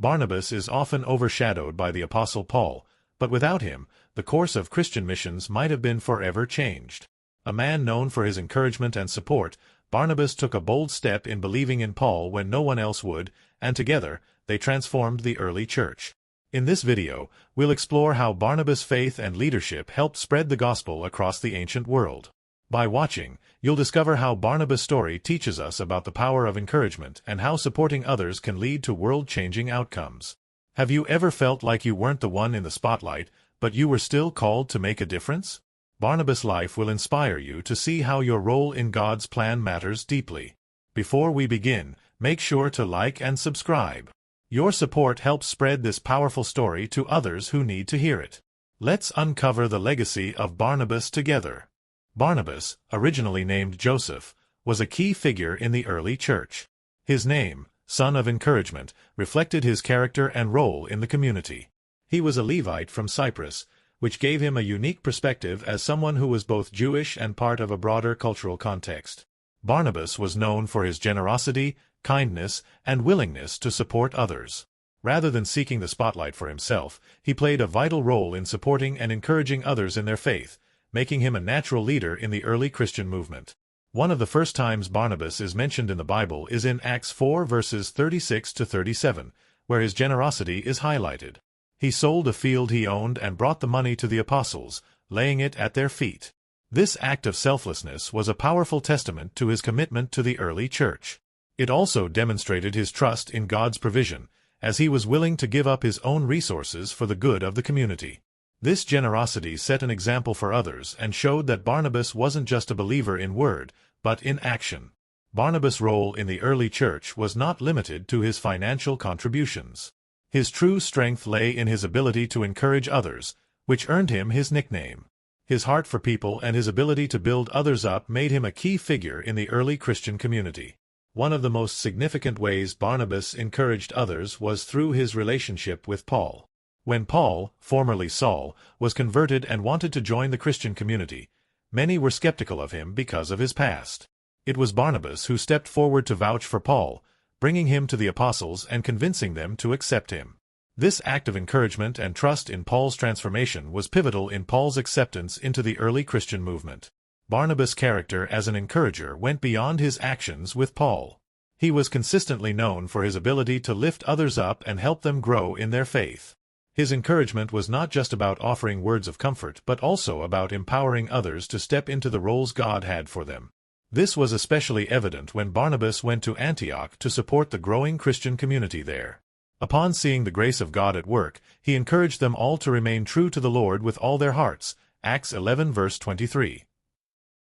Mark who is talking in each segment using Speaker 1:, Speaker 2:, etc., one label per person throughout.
Speaker 1: Barnabas is often overshadowed by the Apostle Paul, but without him, the course of Christian missions might have been forever changed. A man known for his encouragement and support, Barnabas took a bold step in believing in Paul when no one else would, and together, they transformed the early church. In this video, we'll explore how Barnabas' faith and leadership helped spread the gospel across the ancient world. By watching, you'll discover how Barnabas' story teaches us about the power of encouragement and how supporting others can lead to world-changing outcomes. Have you ever felt like you weren't the one in the spotlight, but you were still called to make a difference? Barnabas' life will inspire you to see how your role in God's plan matters deeply. Before we begin, make sure to like and subscribe. Your support helps spread this powerful story to others who need to hear it. Let's uncover the legacy of Barnabas together. Barnabas, originally named Joseph, was a key figure in the early church. His name, Son of Encouragement, reflected his character and role in the community. He was a Levite from Cyprus, which gave him a unique perspective as someone who was both Jewish and part of a broader cultural context. Barnabas was known for his generosity, kindness, and willingness to support others. Rather than seeking the spotlight for himself, he played a vital role in supporting and encouraging others in their faith, making him a natural leader in the early Christian movement. One of the first times Barnabas is mentioned in the Bible is in Acts 4 verses 36 to 37, where his generosity is highlighted. He sold a field he owned and brought the money to the apostles, laying it at their feet. This act of selflessness was a powerful testament to his commitment to the early church. It also demonstrated his trust in God's provision, as he was willing to give up his own resources for the good of the community. This generosity set an example for others and showed that Barnabas wasn't just a believer in word, but in action. Barnabas' role in the early church was not limited to his financial contributions. His true strength lay in his ability to encourage others, which earned him his nickname. His heart for people and his ability to build others up made him a key figure in the early Christian community. One of the most significant ways Barnabas encouraged others was through his relationship with Paul. When Paul, formerly Saul, was converted and wanted to join the Christian community, many were skeptical of him because of his past. It was Barnabas who stepped forward to vouch for Paul, bringing him to the apostles and convincing them to accept him. This act of encouragement and trust in Paul's transformation was pivotal in Paul's acceptance into the early Christian movement. Barnabas' character as an encourager went beyond his actions with Paul. He was consistently known for his ability to lift others up and help them grow in their faith. His encouragement was not just about offering words of comfort but also about empowering others to step into the roles God had for them. This was especially evident when Barnabas went to Antioch to support the growing Christian community there. Upon seeing the grace of God at work, he encouraged them all to remain true to the Lord with all their hearts. Acts 11 verse 23.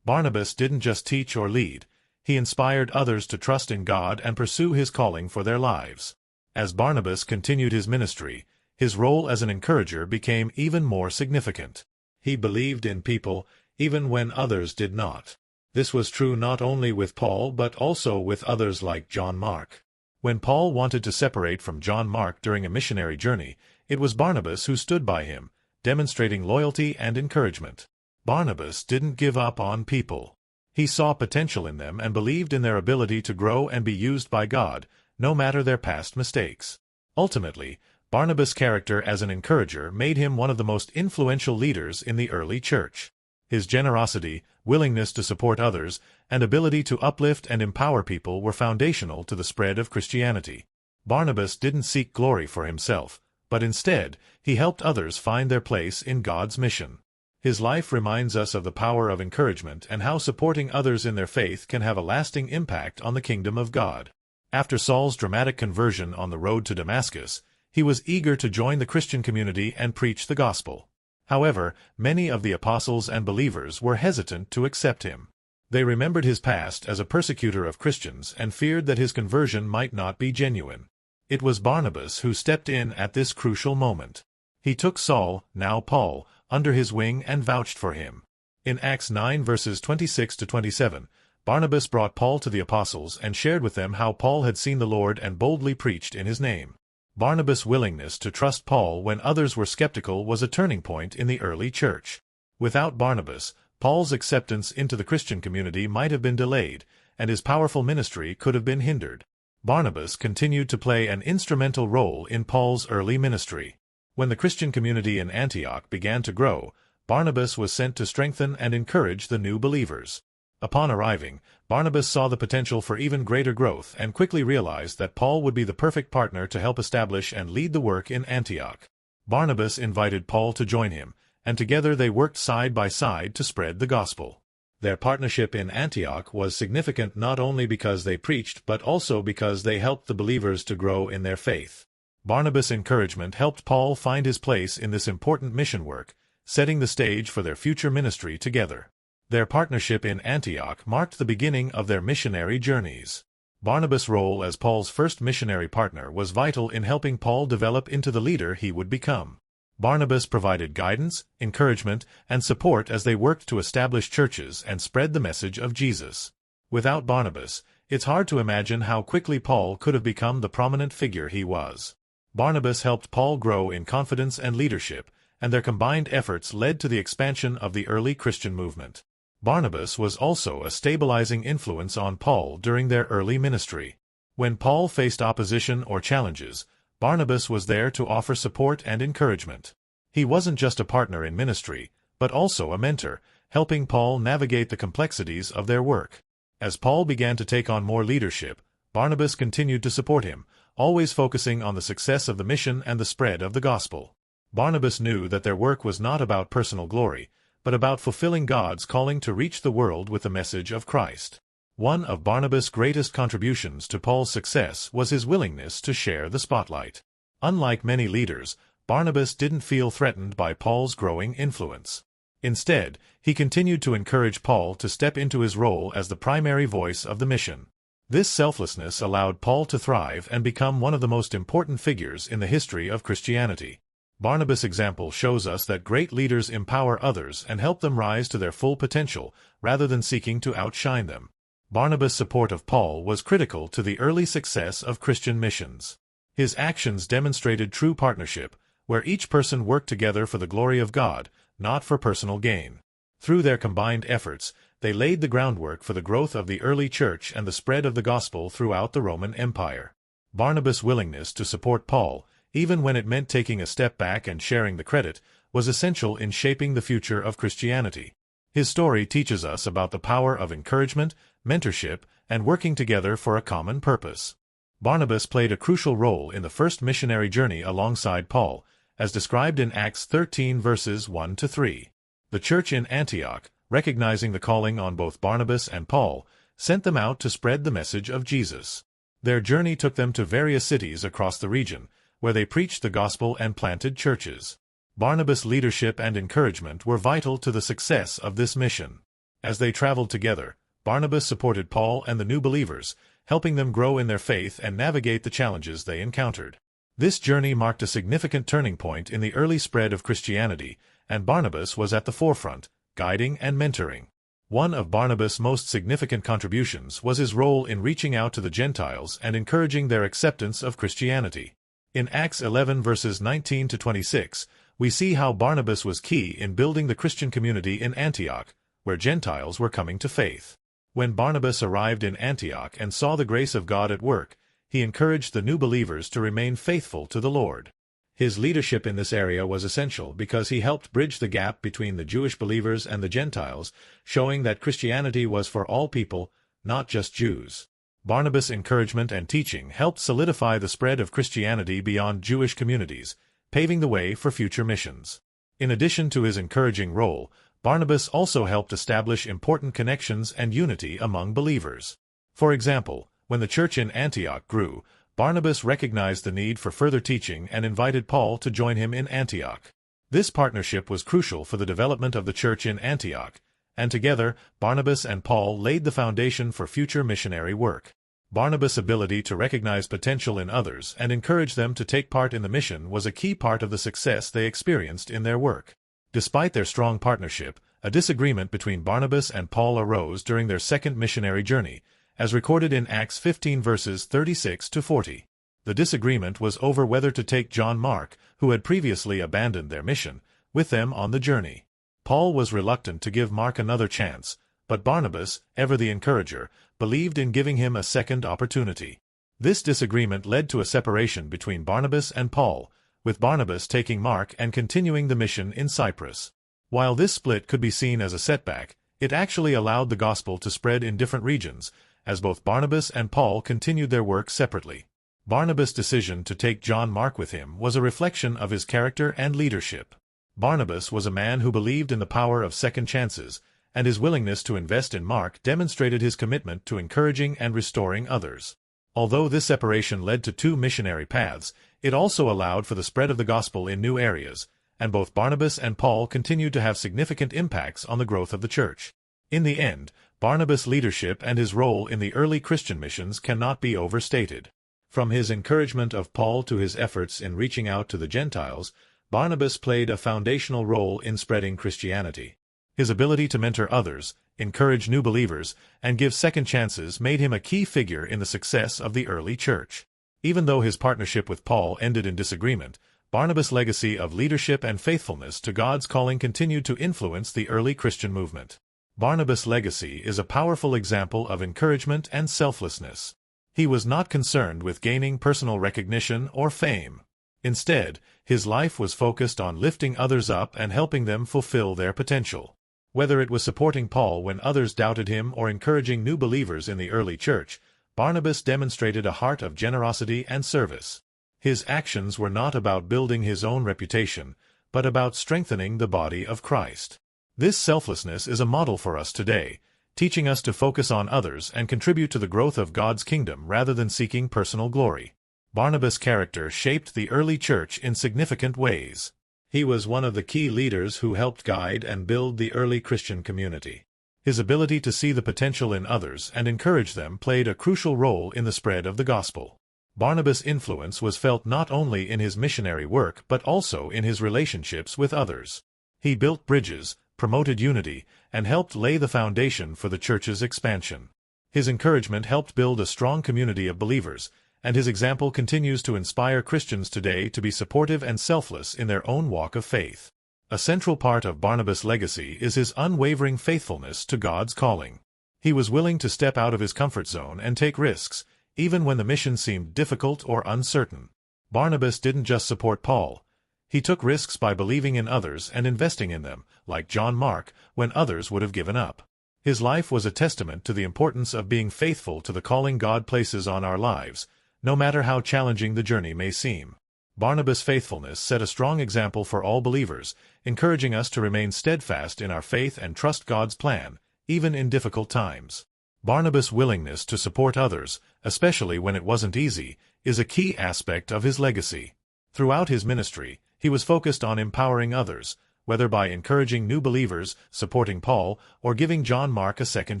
Speaker 1: Barnabas didn't just teach or lead, he inspired others to trust in God and pursue his calling for their lives. As Barnabas continued his ministry, his role as an encourager became even more significant. He believed in people, even when others did not. This was true not only with Paul but also with others like John Mark. When Paul wanted to separate from John Mark during a missionary journey, it was Barnabas who stood by him, demonstrating loyalty and encouragement. Barnabas didn't give up on people. He saw potential in them and believed in their ability to grow and be used by God, no matter their past mistakes. Ultimately, Barnabas' character as an encourager made him one of the most influential leaders in the early church. His generosity, willingness to support others, and ability to uplift and empower people were foundational to the spread of Christianity. Barnabas didn't seek glory for himself, but instead, he helped others find their place in God's mission. His life reminds us of the power of encouragement and how supporting others in their faith can have a lasting impact on the kingdom of God. After Saul's dramatic conversion on the road to Damascus, he was eager to join the Christian community and preach the gospel. However, many of the apostles and believers were hesitant to accept him. They remembered his past as a persecutor of Christians and feared that his conversion might not be genuine. It was Barnabas who stepped in at this crucial moment. He took Saul, now Paul, under his wing and vouched for him. In Acts 9 verses 26 to 27, Barnabas brought Paul to the apostles and shared with them how Paul had seen the Lord and boldly preached in his name. Barnabas' willingness to trust Paul when others were skeptical was a turning point in the early church. Without Barnabas, Paul's acceptance into the Christian community might have been delayed, and his powerful ministry could have been hindered. Barnabas continued to play an instrumental role in Paul's early ministry. When the Christian community in Antioch began to grow, Barnabas was sent to strengthen and encourage the new believers. Upon arriving, Barnabas saw the potential for even greater growth and quickly realized that Paul would be the perfect partner to help establish and lead the work in Antioch. Barnabas invited Paul to join him, and together they worked side by side to spread the gospel. Their partnership in Antioch was significant not only because they preached but also because they helped the believers to grow in their faith. Barnabas' encouragement helped Paul find his place in this important mission work, setting the stage for their future ministry together. Their partnership in Antioch marked the beginning of their missionary journeys. Barnabas' role as Paul's first missionary partner was vital in helping Paul develop into the leader he would become. Barnabas provided guidance, encouragement, and support as they worked to establish churches and spread the message of Jesus. Without Barnabas, it's hard to imagine how quickly Paul could have become the prominent figure he was. Barnabas helped Paul grow in confidence and leadership, and their combined efforts led to the expansion of the early Christian movement. Barnabas was also a stabilizing influence on Paul during their early ministry. When Paul faced opposition or challenges, Barnabas was there to offer support and encouragement. He wasn't just a partner in ministry, but also a mentor, helping Paul navigate the complexities of their work. As Paul began to take on more leadership, Barnabas continued to support him, always focusing on the success of the mission and the spread of the gospel. Barnabas knew that their work was not about personal glory, but about fulfilling God's calling to reach the world with the message of Christ. One of Barnabas' greatest contributions to Paul's success was his willingness to share the spotlight. Unlike many leaders, Barnabas didn't feel threatened by Paul's growing influence. Instead, he continued to encourage Paul to step into his role as the primary voice of the mission. This selflessness allowed Paul to thrive and become one of the most important figures in the history of Christianity. Barnabas' example shows us that great leaders empower others and help them rise to their full potential, rather than seeking to outshine them. Barnabas' support of Paul was critical to the early success of Christian missions. His actions demonstrated true partnership, where each person worked together for the glory of God, not for personal gain. Through their combined efforts, they laid the groundwork for the growth of the early church and the spread of the gospel throughout the Roman Empire. Barnabas' willingness to support Paul, even when it meant taking a step back and sharing the credit, was essential in shaping the future of Christianity. His story teaches us about the power of encouragement, mentorship, and working together for a common purpose. Barnabas played a crucial role in the first missionary journey alongside Paul, as described in Acts 13 verses 1-3. The church in Antioch, recognizing the calling on both Barnabas and Paul, sent them out to spread the message of Jesus. Their journey took them to various cities across the region, where they preached the gospel and planted churches. Barnabas' leadership and encouragement were vital to the success of this mission. As they traveled together, Barnabas supported Paul and the new believers, helping them grow in their faith and navigate the challenges they encountered. This journey marked a significant turning point in the early spread of Christianity, and Barnabas was at the forefront, guiding and mentoring. One of Barnabas' most significant contributions was his role in reaching out to the Gentiles and encouraging their acceptance of Christianity. In Acts 11 verses 19-26, we see how Barnabas was key in building the Christian community in Antioch, where Gentiles were coming to faith. When Barnabas arrived in Antioch and saw the grace of God at work, he encouraged the new believers to remain faithful to the Lord. His leadership in this area was essential because he helped bridge the gap between the Jewish believers and the Gentiles, showing that Christianity was for all people, not just Jews. Barnabas' encouragement and teaching helped solidify the spread of Christianity beyond Jewish communities, paving the way for future missions. In addition to his encouraging role, Barnabas also helped establish important connections and unity among believers. For example, when the church in Antioch grew, Barnabas recognized the need for further teaching and invited Paul to join him in Antioch. This partnership was crucial for the development of the church in Antioch, and together, Barnabas and Paul laid the foundation for future missionary work. Barnabas' ability to recognize potential in others and encourage them to take part in the mission was a key part of the success they experienced in their work. Despite their strong partnership, a disagreement between Barnabas and Paul arose during their second missionary journey, as recorded in Acts 15 verses 36-40. The disagreement was over whether to take John Mark, who had previously abandoned their mission, with them on the journey. Paul was reluctant to give Mark another chance, but Barnabas, ever the encourager, believed in giving him a second opportunity. This disagreement led to a separation between Barnabas and Paul, with Barnabas taking Mark and continuing the mission in Cyprus. While this split could be seen as a setback, it actually allowed the gospel to spread in different regions, as both Barnabas and Paul continued their work separately. Barnabas' decision to take John Mark with him was a reflection of his character and leadership. Barnabas was a man who believed in the power of second chances, and his willingness to invest in Mark demonstrated his commitment to encouraging and restoring others. Although this separation led to two missionary paths, it also allowed for the spread of the gospel in new areas, and both Barnabas and Paul continued to have significant impacts on the growth of the church. In the end, Barnabas' leadership and his role in the early Christian missions cannot be overstated. From his encouragement of Paul to his efforts in reaching out to the Gentiles, Barnabas played a foundational role in spreading Christianity. His ability to mentor others, encourage new believers, and give second chances made him a key figure in the success of the early church. Even though his partnership with Paul ended in disagreement, Barnabas' legacy of leadership and faithfulness to God's calling continued to influence the early Christian movement. Barnabas' legacy is a powerful example of encouragement and selflessness. He was not concerned with gaining personal recognition or fame. Instead, his life was focused on lifting others up and helping them fulfill their potential. Whether it was supporting Paul when others doubted him or encouraging new believers in the early church, Barnabas demonstrated a heart of generosity and service. His actions were not about building his own reputation, but about strengthening the body of Christ. This selflessness is a model for us today, teaching us to focus on others and contribute to the growth of God's kingdom rather than seeking personal glory. Barnabas' character shaped the early church in significant ways. He was one of the key leaders who helped guide and build the early Christian community. His ability to see the potential in others and encourage them played a crucial role in the spread of the gospel. Barnabas' influence was felt not only in his missionary work but also in his relationships with others. He built bridges, promoted unity, and helped lay the foundation for the church's expansion. His encouragement helped build a strong community of believers, and his example continues to inspire Christians today to be supportive and selfless in their own walk of faith. A central part of Barnabas' legacy is his unwavering faithfulness to God's calling. He was willing to step out of his comfort zone and take risks, even when the mission seemed difficult or uncertain. Barnabas didn't just support Paul. He took risks by believing in others and investing in them, like John Mark, when others would have given up. His life was a testament to the importance of being faithful to the calling God places on our lives, no matter how challenging the journey may seem. Barnabas' faithfulness set a strong example for all believers, encouraging us to remain steadfast in our faith and trust God's plan, even in difficult times. Barnabas' willingness to support others, especially when it wasn't easy, is a key aspect of his legacy. Throughout his ministry, he was focused on empowering others, whether by encouraging new believers, supporting Paul, or giving John Mark a second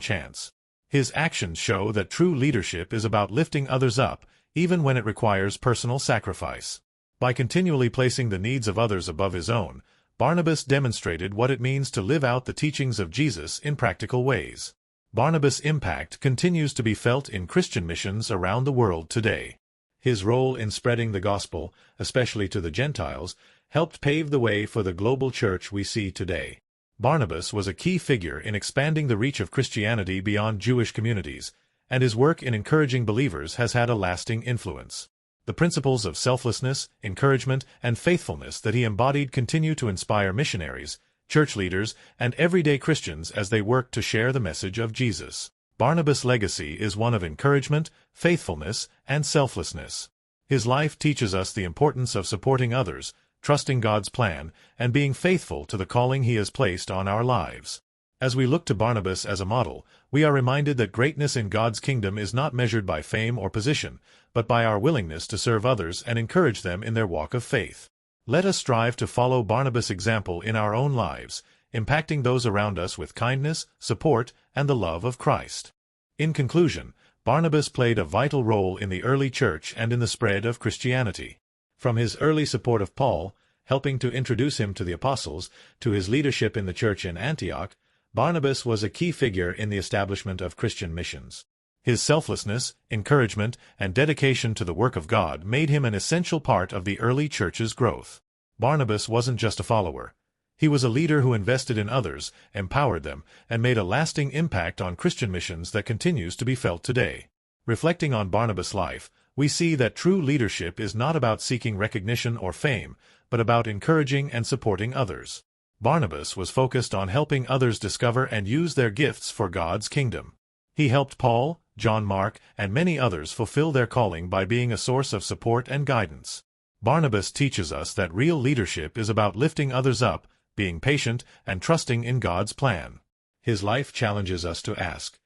Speaker 1: chance. His actions show that true leadership is about lifting others up, even when it requires personal sacrifice. By continually placing the needs of others above his own, Barnabas demonstrated what it means to live out the teachings of Jesus in practical ways. Barnabas' impact continues to be felt in Christian missions around the world today. His role in spreading the gospel, especially to the Gentiles, helped pave the way for the global church we see today. Barnabas was a key figure in expanding the reach of Christianity beyond Jewish communities, and his work in encouraging believers has had a lasting influence. The principles of selflessness, encouragement, and faithfulness that he embodied continue to inspire missionaries, church leaders, and everyday Christians as they work to share the message of Jesus. Barnabas' legacy is one of encouragement, faithfulness, and selflessness. His life teaches us the importance of supporting others, trusting God's plan, and being faithful to the calling He has placed on our lives. As we look to Barnabas as a model, we are reminded that greatness in God's kingdom is not measured by fame or position, but by our willingness to serve others and encourage them in their walk of faith. Let us strive to follow Barnabas' example in our own lives, impacting those around us with kindness, support, and the love of Christ. In conclusion, Barnabas played a vital role in the early church and in the spread of Christianity. From his early support of Paul, helping to introduce him to the apostles, to his leadership in the church in Antioch, Barnabas was a key figure in the establishment of Christian missions. His selflessness, encouragement, and dedication to the work of God made him an essential part of the early church's growth. Barnabas wasn't just a follower. He was a leader who invested in others, empowered them, and made a lasting impact on Christian missions that continues to be felt today. Reflecting on Barnabas' life, We see that true leadership is not about seeking recognition or fame, but about encouraging and supporting others. Barnabas was focused on helping others discover and use their gifts for God's kingdom. He helped Paul, John Mark, and many others fulfill their calling by being a source of support and guidance. Barnabas teaches us that real leadership is about lifting others up, being patient, and trusting in God's plan. His life challenges us to ask,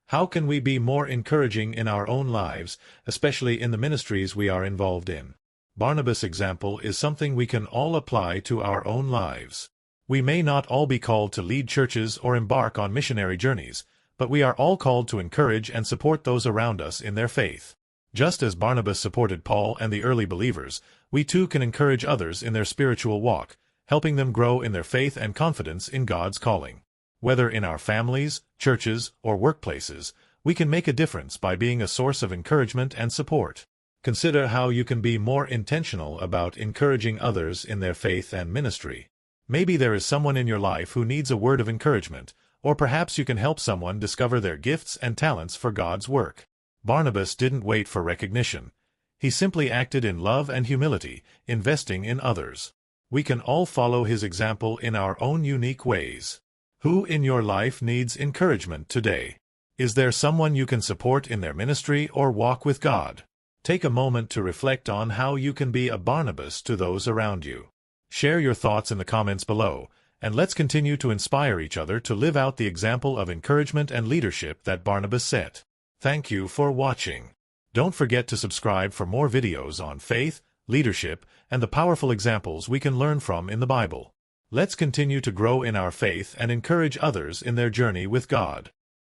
Speaker 1: how can we be more encouraging in our own lives, especially in the ministries we are involved in? Barnabas' example is something we can all apply to our own lives. We may not all be called to lead churches or embark on missionary journeys, but we are all called to encourage and support those around us in their faith. Just as Barnabas supported Paul and the early believers, we too can encourage others in their spiritual walk, helping them grow in their faith and confidence in God's calling. Whether in our families, churches, or workplaces, we can make a difference by being a source of encouragement and support. Consider how you can be more intentional about encouraging others in their faith and ministry. Maybe there is someone in your life who needs a word of encouragement, or perhaps you can help someone discover their gifts and talents for God's work. Barnabas didn't wait for recognition. He simply acted in love and humility, investing in others. We can all follow his example in our own unique ways. Who in your life needs encouragement today? Is there someone you can support in their ministry or walk with God? Take a moment to reflect on how you can be a Barnabas to those around you. Share your thoughts in the comments below, and let's continue to inspire each other to live out the example of encouragement and leadership that Barnabas set. Thank you for watching. Don't forget to subscribe for more videos on faith, leadership, and the powerful examples we can learn from in the Bible. Let's continue to grow in our faith and encourage others in their journey with God.